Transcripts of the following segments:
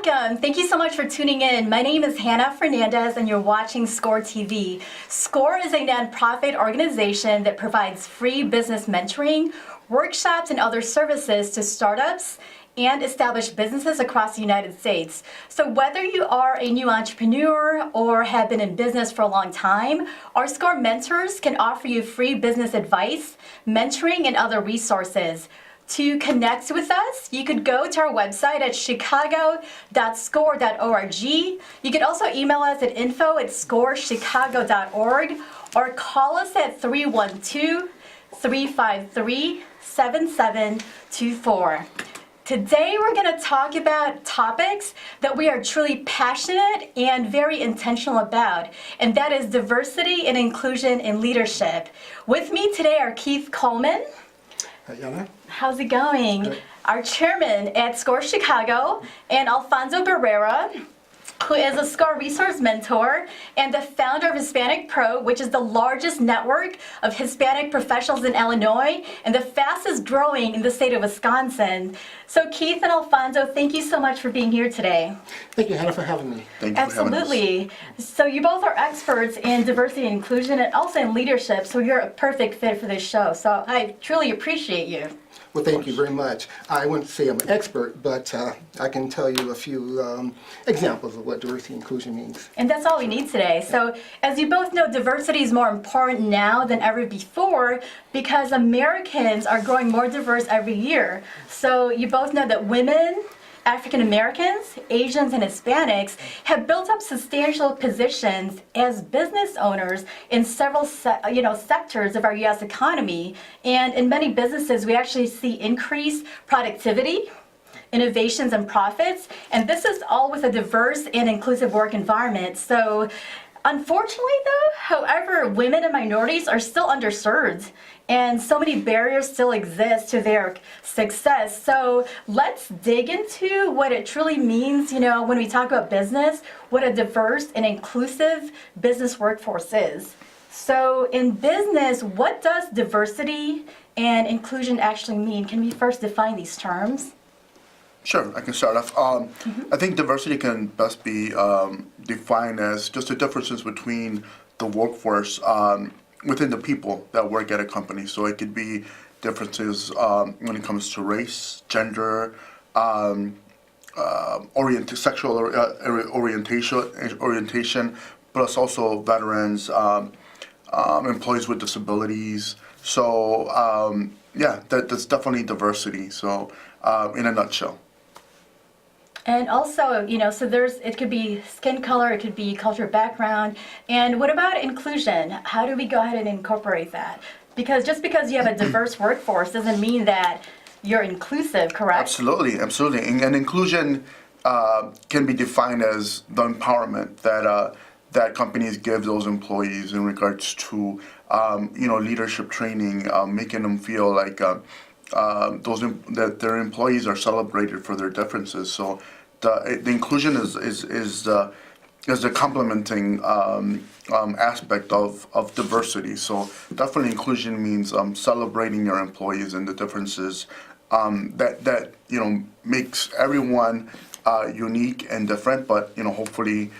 Welcome. Thank you so much for tuning in. My name is Hannah Fernandez and you're watching SCORE TV. SCORE is a nonprofit organization that provides free business mentoring, workshops, and other services to startups and established businesses across the United States. So whether you are a new entrepreneur or have been in business for a long time, our SCORE mentors can offer you free business advice, mentoring, and other resources. To connect with us, you could go to our website at chicago.score.org. You could also email us at info@scorechicago.org or call us at 312-353-7724. Today we're going to talk about topics that we are truly passionate and very intentional about, and that is diversity and inclusion in leadership. With me today are Keith Coleman. Hi, Yana. How's it going? Good. Our chairman at SCORE Chicago, and Alfonso Barrera, who is a SCORE resource mentor and the founder of Hispanic Pro, which is the largest network of Hispanic professionals in Illinois and the fastest growing in the state of Wisconsin. So Keith and Alfonso, thank you so much for being here today. Thank you, Hannah, for having me. Thank you for having us. Absolutely. So you both are experts in diversity and inclusion and also in leadership, so you're a perfect fit for this show. So I truly appreciate you. Well, thank you very much. I wouldn't say I'm an expert, but I can tell you a few examples of what diversity and inclusion means. And that's all we need today. So as you both know, diversity is more important now than ever before because Americans are growing more diverse every year. So you both know that women, African Americans, Asians, and Hispanics have built up substantial positions as business owners in several sectors of our U.S. economy. And in many businesses, we actually see increased productivity, innovations, and profits. And this is all with a diverse and inclusive work environment. So unfortunately, though, however, women and minorities are still underserved, and so many barriers still exist to their success. So let's dig into what it truly means, when we talk about business, what a diverse and inclusive business workforce is. So in business, what does diversity and inclusion actually mean? Can we first define these terms? Sure, I can start off. I think diversity can best be defined as just the differences between the workforce within the people that work at a company. So it could be differences when it comes to race, gender, sexual orientation, plus also veterans, employees with disabilities. So that's definitely diversity. So in a nutshell. And also, so it could be skin color, it could be cultural background. And what about inclusion? How do we go ahead and incorporate that? Because just because you have a diverse workforce doesn't mean that you're inclusive, correct? Absolutely. And inclusion can be defined as the empowerment that companies give those employees in regards to leadership training, making them feel like that their employees are celebrated for their differences. So the inclusion is the complementing aspect of diversity. So definitely inclusion means celebrating your employees and the differences that makes everyone unique and different. But hopefully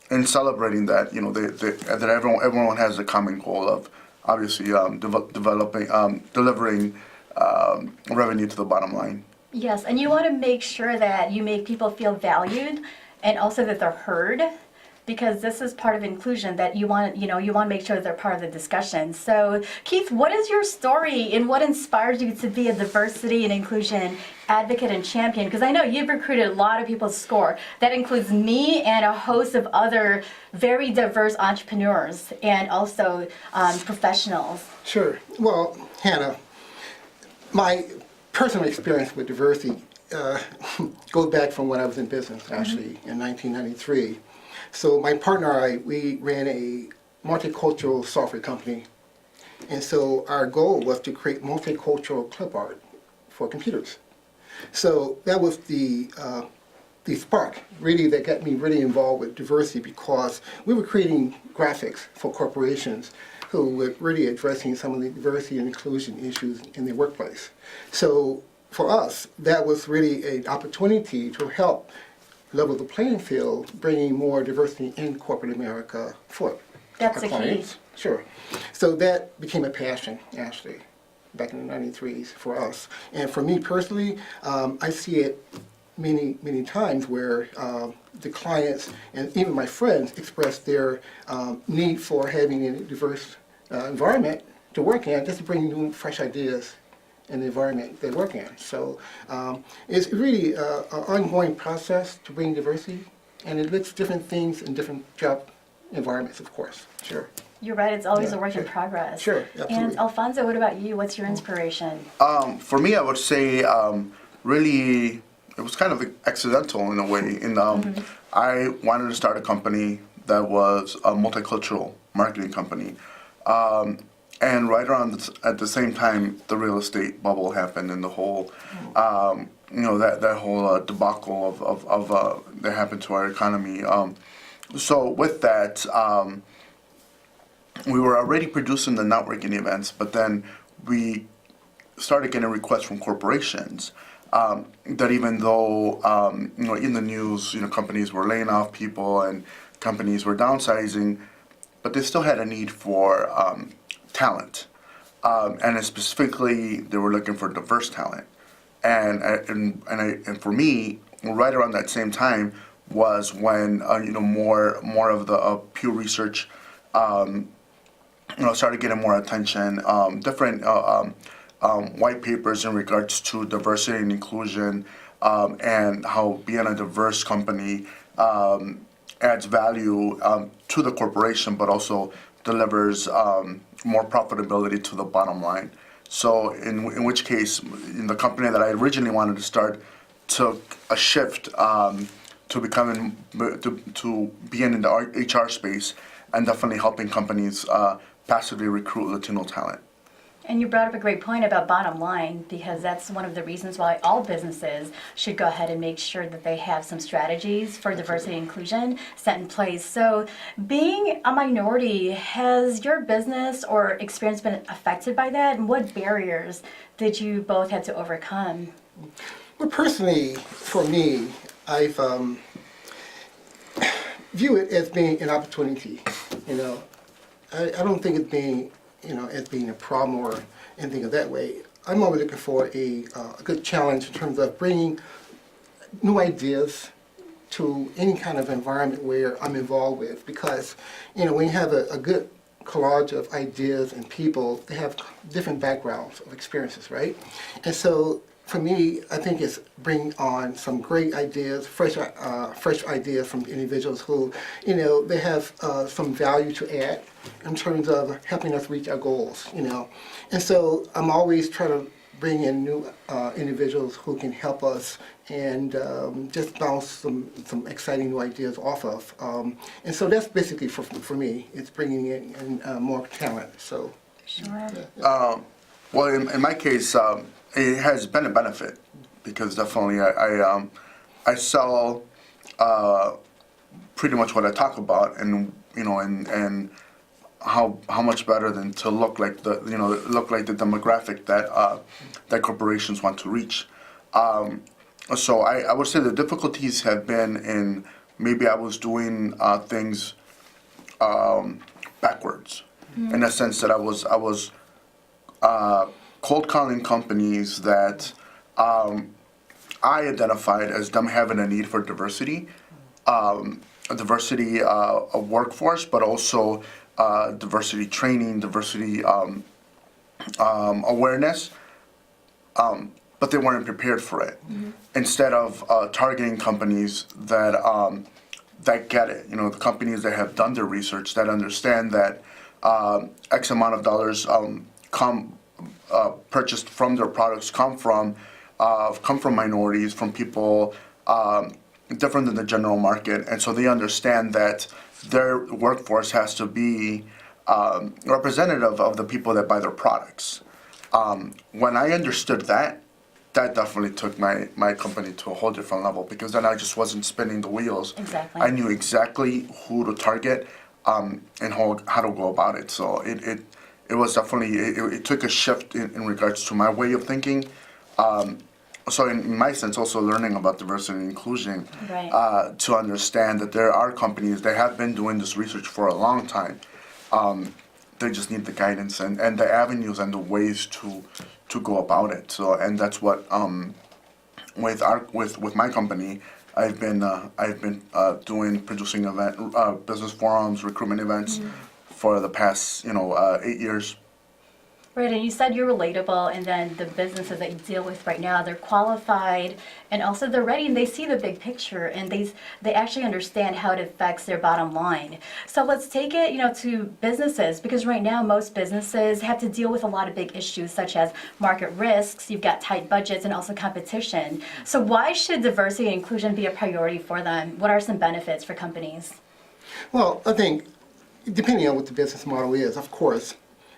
in celebrating that that everyone has a common goal of obviously delivering revenue to the bottom line. Yes, and you want to make sure that you make people feel valued and also that they're heard, because this is part of inclusion, that you want to make sure that they're part of the discussion. So Keith, what is your story and what inspires you to be a diversity and inclusion advocate and champion? Because I know you've recruited a lot of people to SCORE. That includes me and a host of other very diverse entrepreneurs and also professionals. Sure. Well, Hannah, my personal experience with diversity goes back from when I was in business, actually, in 1993. So my partner and I, we ran a multicultural software company. And so our goal was to create multicultural clip art for computers. So that was the spark, really, that got me really involved with diversity, because we were creating graphics for corporations who were really addressing some of the diversity and inclusion issues in their workplace. So for us, that was really an opportunity to help level the playing field, bringing more diversity in corporate America for That's our the key. clients. Sure. So that became a passion, actually, back in the 93s for us. And for me personally, I see it many times where the clients and even my friends express their need for having a diverse environment to work in, just to bring new, fresh ideas in the environment they work in. So it's really an ongoing process to bring diversity, and it looks different things in different job environments, of course. Sure. You're right, it's always Yeah, a work in sure. progress. Sure, And absolutely. Alfonso, what about you? What's your inspiration? For me, I would say really it was kind of accidental in a way. I wanted to start a company that was a multicultural marketing company. And right around at the same time, the real estate bubble happened, and the whole, that whole debacle of that happened to our economy. So with that, we were already producing the networking events, but then we started getting requests from corporations that even though in the news, companies were laying off people and companies were downsizing, but they still had a need for talent, and specifically they were looking for diverse talent. And for me, right around that same time was when more of the Pew Research started getting more attention. Different white papers in regards to diversity and inclusion, and how being a diverse company adds value to the corporation, but also delivers more profitability to the bottom line. So in which case, in the company that I originally wanted to start took a shift to becoming to being in the HR space, and definitely helping companies passively recruit Latino talent. And you brought up a great point about bottom line, because that's one of the reasons why all businesses should go ahead and make sure that they have some strategies for diversity and inclusion set in place. So being a minority, has your business or experience been affected by that? And what barriers did you both have to overcome? Well, personally, for me, I've view it as being an opportunity. I don't think it being as being a problem or anything of that way. I'm always looking for a good challenge in terms of bringing new ideas to any kind of environment where I'm involved with, because when you have a good collage of ideas and people, they have different backgrounds of experiences, right? And so for me, I think it's bring on some great ideas, fresh ideas from individuals who, they have some value to add in terms of helping us reach our goals, And so I'm always trying to bring in new individuals who can help us and just bounce some exciting new ideas off of. And so that's basically for me, it's bringing in more talent. So. Sure. Well, in my case, it has been a benefit, because definitely I sell pretty much what I talk about, and and how much better than to look like the demographic that corporations want to reach. So I would say the difficulties have been in maybe I was doing things backwards, in a sense that I was cold calling companies that I identified as them having a need for diversity, a diversity of workforce, but also diversity training, diversity awareness, but they weren't prepared for it. Mm-hmm. Instead of targeting companies that get it, the companies that have done their research, that understand that X amount of dollars purchased from their products come from minorities, from people different than the general market, and so they understand that their workforce has to be representative of the people that buy their products. When I understood that definitely took my company to a whole different level, because then I just wasn't spinning the wheels. Exactly. I knew exactly who to target and how to go about it. So it was definitely, it took a shift in regards to my way of thinking. so in my sense, also learning about diversity and inclusion, Right. to understand that there are companies that have been doing this research for a long time. They just need the guidance and the avenues and the ways to go about it. So, and that's what with my company, I've been producing business forums, recruitment events for the past 8 years. Right, and you said you're relatable, and then the businesses that you deal with right now, they're qualified, and also they're ready, and they see the big picture, and they actually understand how it affects their bottom line. So let's take it, to businesses, because right now most businesses have to deal with a lot of big issues, such as market risks, you've got tight budgets, and also competition. So why should diversity and inclusion be a priority for them? What are some benefits for companies? Well, I think depending on what the business model is, of course,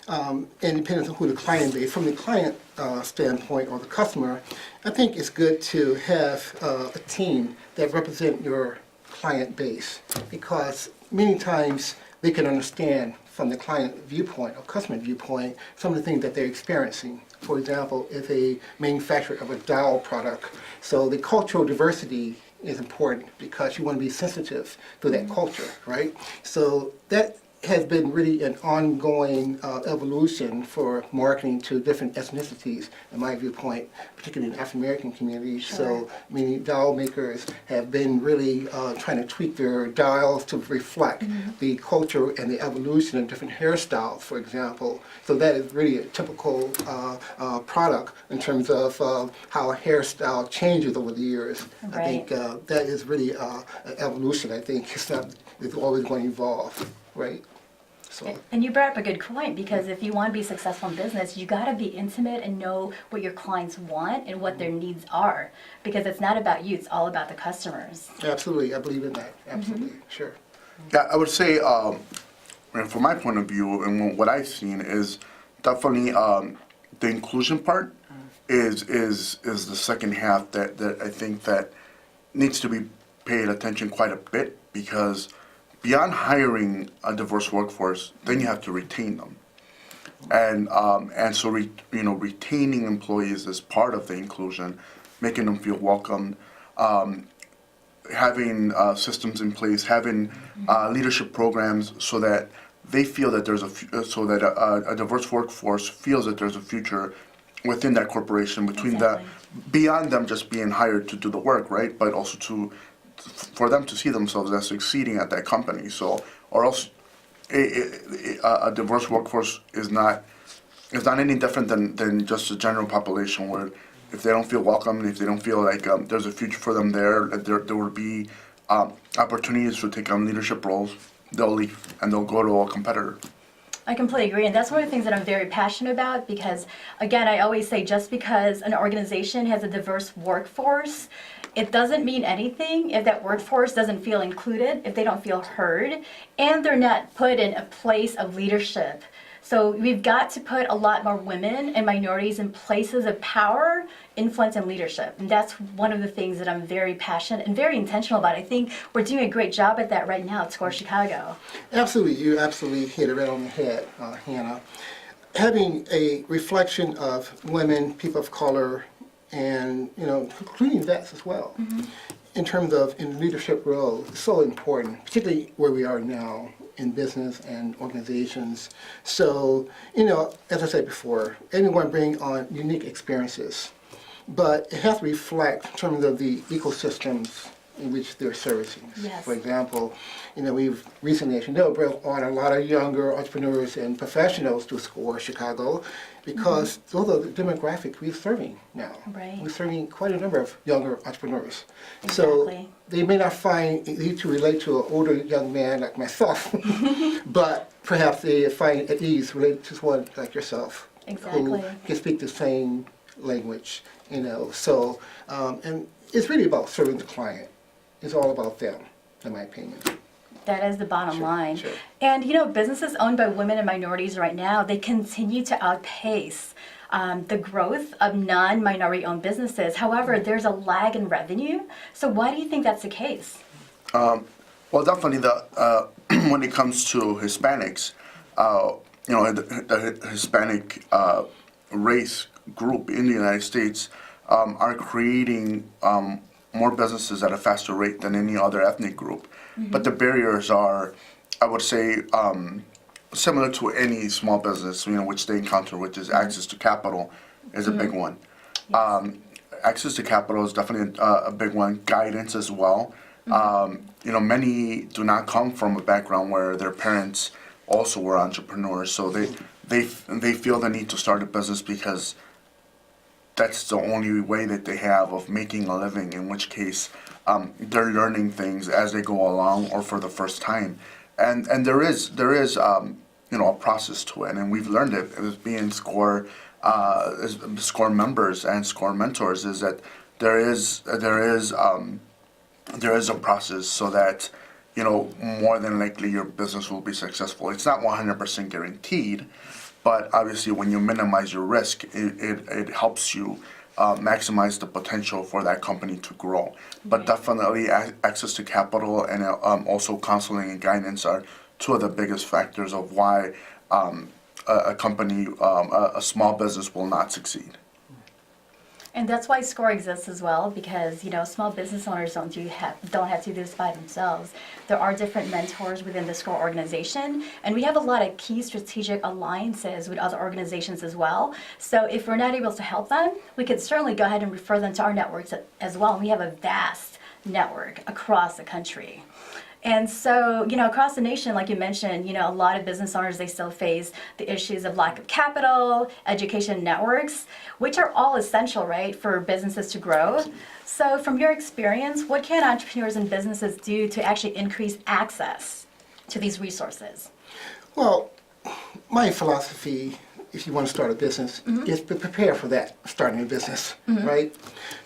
and depending on who the client is, from the client standpoint or the customer, I think it's good to have a team that represent your client base, because many times they can understand from the client viewpoint or customer viewpoint some of the things that they're experiencing. For example, if a manufacturer of a doll product, so the cultural diversity is important because you want to be sensitive to that culture, right? So that has been really an ongoing evolution for marketing to different ethnicities, in my viewpoint, particularly in African American communities. Sure. So many doll makers have been really trying to tweak their dolls to reflect the culture and the evolution of different hairstyles, for example. So that is really a typical product in terms of how a hairstyle changes over the years. Right. I think that is really an evolution. I think it's always going to evolve. Right. So. And you brought up a good point, because if you want to be successful in business, you got to be intimate and know what your clients want and what their needs are, because it's not about you, it's all about the customers. Absolutely, I believe in that. Absolutely, sure. Yeah, I would say, from my point of view, and what I've seen is definitely the inclusion part is the second half that I think that needs to be paid attention quite a bit, because beyond hiring a diverse workforce, then you have to retain them, and so retaining employees is part of the inclusion, making them feel welcome, having systems in place, having leadership programs so that they feel that a diverse workforce feels that there's a future within that corporation, Exactly. beyond them just being hired to do the work, right? But also for them to see themselves as succeeding at that company. So, or else a diverse workforce is not any different than just a general population, where if they don't feel welcome, if they don't feel like there's a future for them there will be opportunities to take on leadership roles, they'll leave and they'll go to a competitor. I completely agree, and that's one of the things that I'm very passionate about, because, again, I always say just because an organization has a diverse workforce, it doesn't mean anything if that workforce doesn't feel included, if they don't feel heard, and they're not put in a place of leadership. So we've got to put a lot more women and minorities in places of power, influence, and leadership. And that's one of the things that I'm very passionate and very intentional about. I think we're doing a great job at that right now at SCORE Chicago. Absolutely, you absolutely hit it right on the head, Hannah. Having a reflection of women, people of color, and including vets as well, in terms of in leadership roles, is so important, particularly where we are now in business and organizations. So, as I said before, everyone bring on unique experiences, but it has to reflect in terms of the ecosystems in which they're servicing. Yes. For example, we've recently, as you know, brought on a lot of younger entrepreneurs and professionals to SCORE Chicago, because those are the demographic we're serving now. Right. We're serving quite a number of younger entrepreneurs. Exactly. So they may not find it easy to relate to an older young man like myself, but perhaps they find at ease related to someone like yourself, Exactly. who can speak the same language. So and it's really about serving the client. It's all about them, in my opinion. That is the bottom line. Sure. And businesses owned by women and minorities right now, they continue to outpace the growth of non-minority owned businesses. However, there's a lag in revenue. So why do you think that's the case? Well, definitely when it comes to Hispanics, the Hispanic race group in the United States are creating more businesses at a faster rate than any other ethnic group. But the barriers are, I would say, similar to any small business, which they encounter, which is access to capital is a big one. Access to capital is definitely a big one. Guidance as well. Many do not come from a background where their parents also were entrepreneurs, so they feel the need to start a business because that's the only way that they have of making a living, in which case they're learning things as they go along or for the first time. And there is a process to it, and we've learned it as being SCORE members and SCORE mentors, is that there is a process so that more than likely your business will be successful. It's not 100% guaranteed, but obviously when you minimize your risk, it helps you maximize the potential for that company to grow. But definitely access to capital and also counseling and guidance are two of the biggest factors of why a company, a small business will not succeed. And that's why SCORE exists as well, because small business owners don't have to do this by themselves. There are different mentors within the SCORE organization, and we have a lot of key strategic alliances with other organizations as well. So if we're not able to help them, we could certainly go ahead and refer them to our networks as well. We have a vast network across the country. And so, across the nation, like you mentioned, a lot of business owners, they still face the issues of lack of capital, education networks, which are all essential, right, for businesses to grow. So from your experience, what can entrepreneurs and businesses do to actually increase access to these resources? Well, my philosophy, if you want to start a business, is to prepare for that, starting a business, right?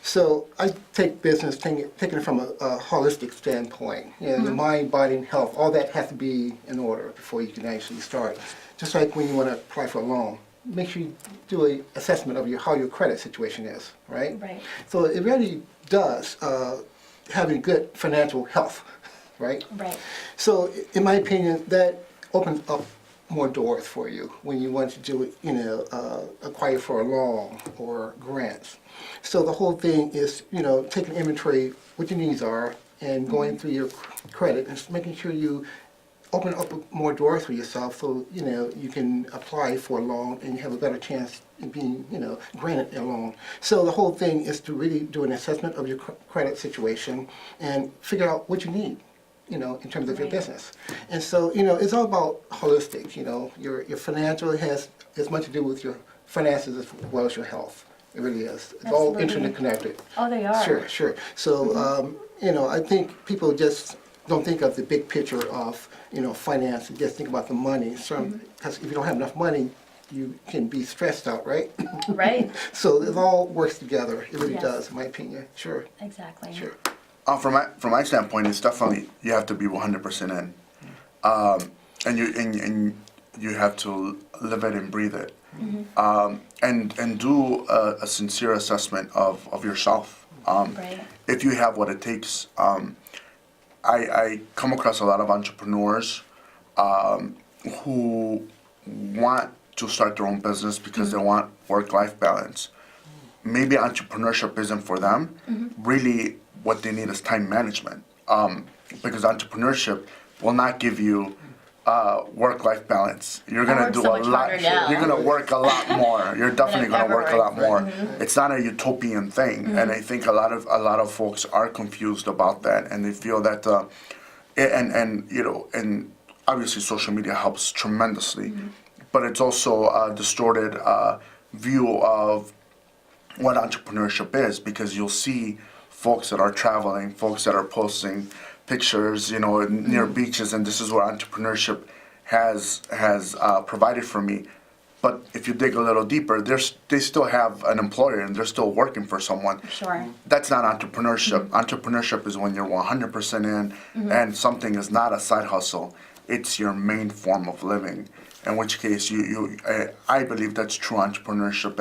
So I take business, taking it from a holistic standpoint. The mind, body, and health, all that has to be in order before you can actually start. Just like when you want to apply for a loan, make sure you do an assessment of how your credit situation is, right? Right. So it really does having good financial health, right? Right. So in my opinion, that opens up more doors for you when you want to do acquire for a loan or grants. So the whole thing is, taking inventory, what your needs are, and going through your credit and making sure you open up more doors for yourself so, you can apply for a loan and you have a better chance of being, granted a loan. So the whole thing is to really do an assessment of your credit situation and figure out what you need, in terms of your business. And so, it's all about holistic, your financial has as much to do with your finances as well as your health. It really is. It's all interconnected. Oh, they are. Sure. So, I think people just don't think of the big picture of, finance, and just think about the money. Because if you don't have enough money, you can be stressed out, right? Right. So it all works together. It really Yes. does, in my opinion. Sure. Exactly. Sure. From my standpoint, it's definitely you have to be 100% in, and you have to live it and breathe it, and do a sincere assessment of yourself. Right. If you have what it takes. I come across a lot of entrepreneurs who want to start their own business because they want work-life balance. Maybe entrepreneurship isn't for them. Really, what they need is time management, because entrepreneurship will not give you work-life balance. You're gonna do so a much lot. harder now. You're gonna work a lot more. You're definitely Than I've gonna work a ever lot more. worked. It's not a utopian thing, and I think a lot of folks are confused about that, and they feel that, and obviously social media helps tremendously, but it's also a distorted view of what entrepreneurship is, because you'll see folks that are traveling, folks that are posting pictures, near beaches, and this is what entrepreneurship has provided for me. But if you dig a little deeper, they still have an employer and they're still working for someone. Sure. That's not entrepreneurship. Entrepreneurship is when you're 100% in, and something is not a side hustle. It's your main form of living. In which case, I believe that's true entrepreneurship,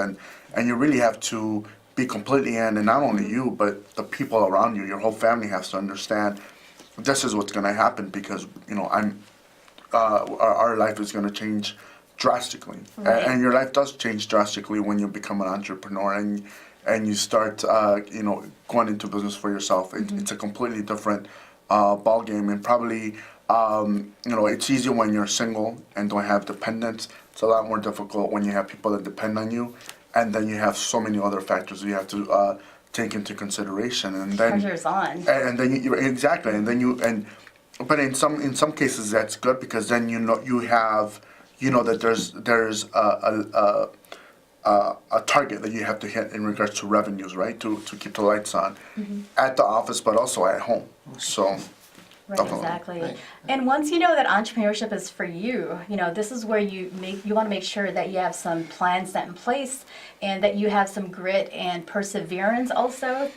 and you really have to be completely in, and not only you, but the people around you, your whole family has to understand this is what's going to happen, because our life is going to change drastically, Right. and your life does change drastically when you become an entrepreneur, and you start, going into business for yourself. It's a completely different ball game, and probably, it's easier when you're single and don't have dependents. It's a lot more difficult when you have people that depend on you, and then you have so many other factors you have to take into consideration, and then Pressure's on. and then you exactly, and then but in some cases that's good, because then that there's a target that you have to hit in regards to revenues, right? To keep the lights on at the office, but also at home. So. Right, Definitely. exactly. Right. And once you know that entrepreneurship is for you, this is where you want to make sure that you have some plans set in place and that you have some grit and perseverance also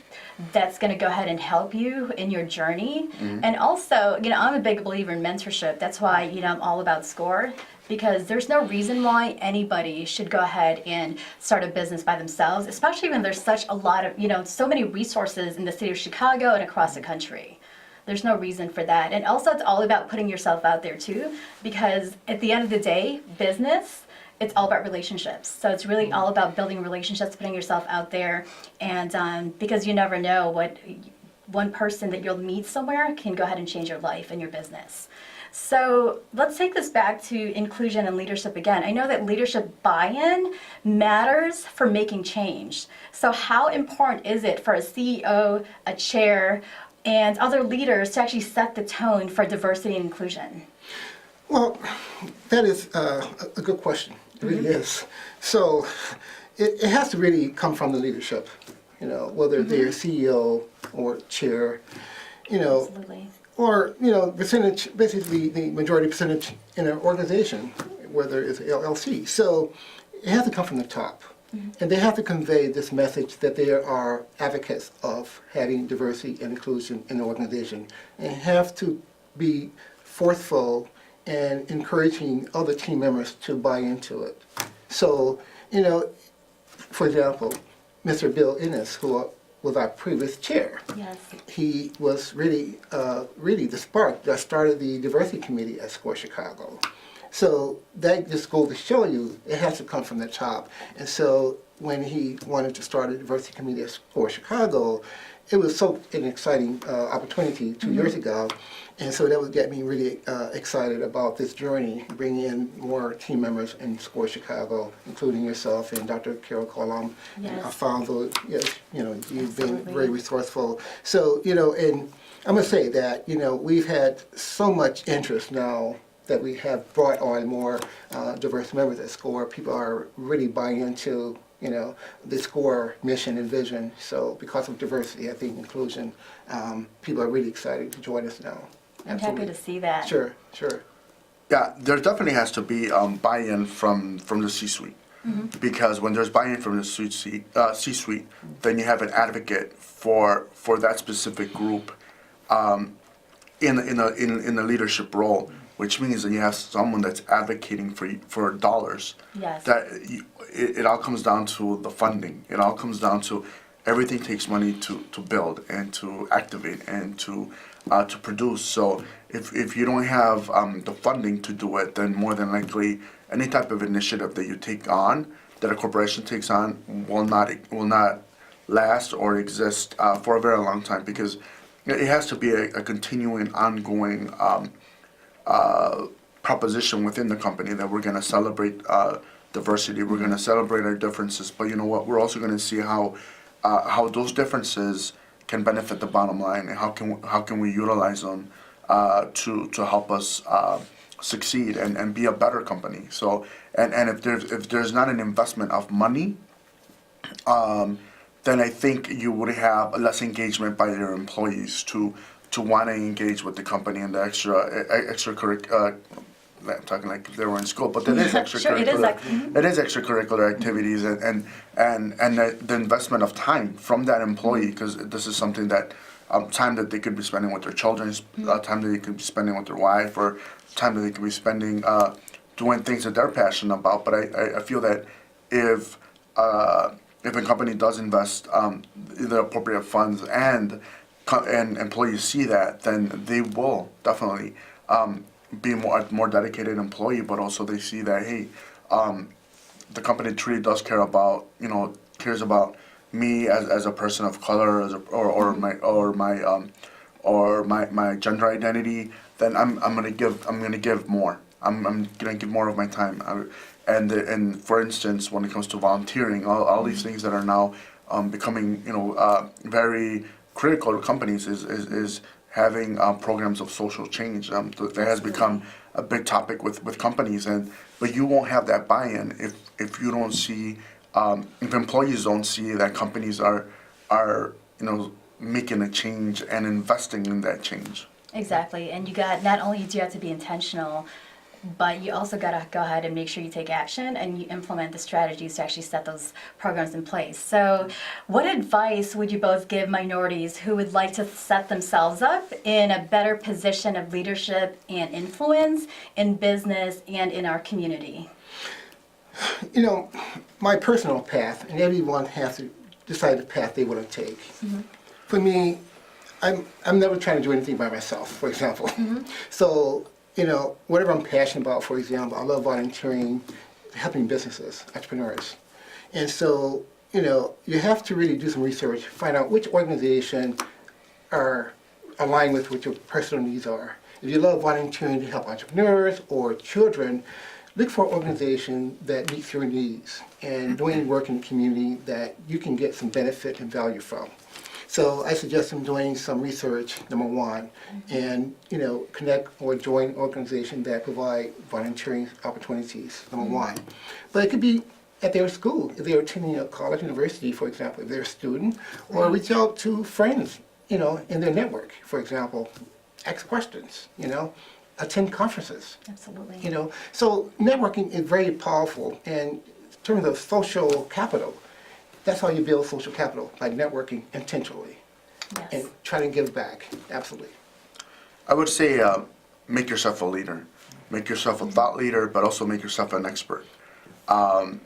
that's going to go ahead and help you in your journey. And also, I'm a big believer in mentorship. That's why, I'm all about SCORE, because there's no reason why anybody should go ahead and start a business by themselves, especially when there's such a lot of, so many resources in the city of Chicago and across the country. There's no reason for that. And also, it's all about putting yourself out there too, because at the end of the day, business, it's all about relationships. So it's really all about building relationships, putting yourself out there, and because you never know what one person that you'll meet somewhere can go ahead and change your life and your business. So let's take this back to inclusion and leadership again. I know that leadership buy-in matters for making change. So how important is it for a CEO, a chair, and other leaders to actually set the tone for diversity and inclusion? Well, that is a good question. It really is. So it has to really come from the leadership, whether they're CEO or chair, Absolutely. or, percentage, basically the majority percentage in an organization, whether it's LLC. So it has to come from the top. And they have to convey this message that they are advocates of having diversity and inclusion in the organization, and have to be forceful and encouraging other team members to buy into it. So, for example, Mr. Bill Innes, who was our previous chair, Yes. he was really the spark that started the diversity committee at SCORE Chicago. So that just goes to show you it has to come from the top. And so when he wanted to start a diversity committee at SCORE Chicago, it was so an exciting opportunity 2 years ago. And so that would get me really excited about this journey, bringing in more team members in SCORE Chicago, including yourself and Dr. Carol Colum, Yes. Alfonso. Yes, you've been Absolutely. very resourceful. So, and I'm going to say that, we've had so much interest now that we have brought on more diverse members at SCORE. People are really buying into, the SCORE mission and vision. So because of diversity, I think inclusion, people are really excited to join us now. I'm happy to see that. Sure. Yeah, there definitely has to be buy-in from the C-suite, because when there's buy-in from the C-suite, then you have an advocate for that specific group in the leadership role, which means that you have someone that's advocating for dollars. Yes. It all comes down to the funding. It all comes down to everything takes money to build and to activate and to produce. So if you don't have the funding to do it, then more than likely any type of initiative that you take on, that a corporation takes on, will not last or exist for a very long time, because it has to be a continuing, ongoing proposition within the company that we're going to celebrate diversity, we're going to celebrate our differences, but you know what? We're also going to see how those differences can benefit the bottom line, and how can we utilize them to help us succeed and be a better company. So and if there's not an investment of money, then I think you would have less engagement by your employees to want to engage with the company and the extracurricular. I'm talking like if they were in school, but it is extracurricular. Sure, it is It is extracurricular activities and the investment of time from that employee, because this is something that time that they could be spending with their children, time that they could be spending with their wife, or time that they could be spending doing things that they're passionate about. But I feel that if a company does invest the appropriate funds and employees see that, then they will definitely be a more dedicated employee. But also they see that, hey, the company truly does cares about me as a person of color, or my gender identity, then I'm gonna give more. I'm gonna give more of my time. And for instance, when it comes to volunteering, all these things that are now becoming very critical to companies is having programs of social change. That has become a big topic with companies, but you won't have that buy-in if you don't see if employees don't see that companies are making a change and investing in that change. Exactly, and you got, not only do you have to be intentional, but you also got to go ahead and make sure you take action and you implement the strategies to actually set those programs in place. So what advice would you both give minorities who would like to set themselves up in a better position of leadership and influence in business and in our community? My personal path, and everyone has to decide the path they want to take. For me, I'm never trying to do anything by myself, for example. So, whatever I'm passionate about, for example, I love volunteering, helping businesses, entrepreneurs. And so, you have to really do some research, find out which organization are aligned with what your personal needs are. If you love volunteering to help entrepreneurs or children, look for an organization that meets your needs and doing work in the community that you can get some benefit and value from. So I suggest them doing some research, number one, and connect or join an organization that provide volunteering opportunities, number one. But it could be at their school, if they're attending a college, university, for example, if they're a student, or reach out to friends, in their network, for example, ask questions, attend conferences. Absolutely. So networking is very powerful, and in terms of social capital, that's how you build social capital, by networking intentionally. Yes. And try to give back, absolutely. I would say make yourself a leader. Make yourself a thought leader, but also make yourself an expert.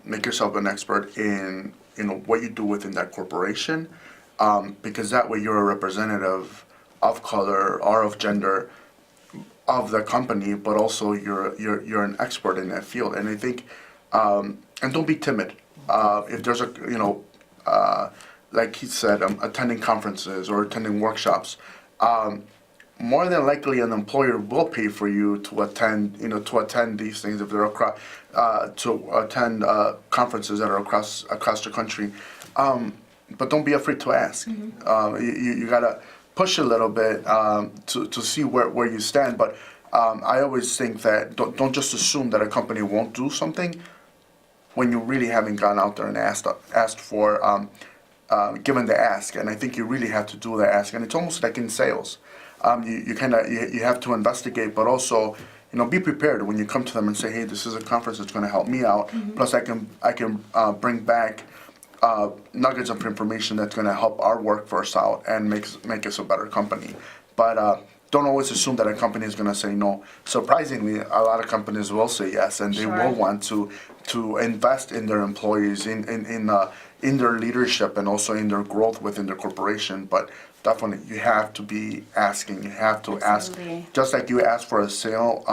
Make yourself an expert in what you do within that corporation, because that way you're a representative of color or of gender of the company, but also you're an expert in that field. And I think, and don't be timid. If there's like he said, attending conferences or attending workshops, more than likely an employer will pay for you to attend these things if they're across, to attend conferences that are across the country. But don't be afraid to ask. You gotta push a little bit to see where you stand. But I always think that don't just assume that a company won't do something when you really haven't gone out there and asked for, given the ask. And I think you really have to do the ask. And it's almost like in sales. You have to investigate, but also be prepared when you come to them and say, hey, this is a conference that's going to help me out. Plus I can bring back nuggets of information that's going to help our workforce out and make us a better company. But don't always assume that a company is going to say no. Surprisingly, a lot of companies will say yes, and they will want to invest in their employees, in their leadership, and also in their growth within their corporation. But definitely, you have to be asking. You have to ask, just like you ask for a sale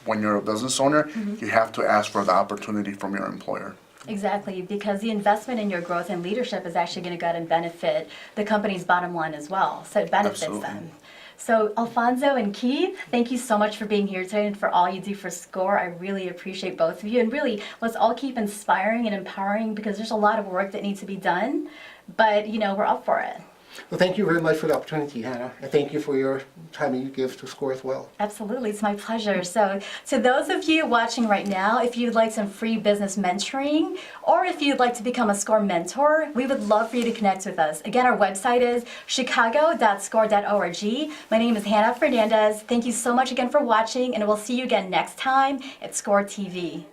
when you're a business owner. You have to ask for the opportunity from your employer. Exactly, because the investment in your growth and leadership is actually going to go out and benefit the company's bottom line as well. So it benefits them. So Alfonso and Keith, thank you so much for being here today and for all you do for SCORE. I really appreciate both of you. And really, let's all keep inspiring and empowering, because there's a lot of work that needs to be done. But, we're up for it. Well, thank you very much for the opportunity, Hannah, and thank you for your time you give to SCORE as well. Absolutely, it's my pleasure. So to those of you watching right now, if you'd like some free business mentoring, or if you'd like to become a SCORE mentor, we would love for you to connect with us. Again, our website is chicago.score.org. My name is Hannah Fernandez. Thank you so much again for watching, and we'll see you again next time at SCORE TV.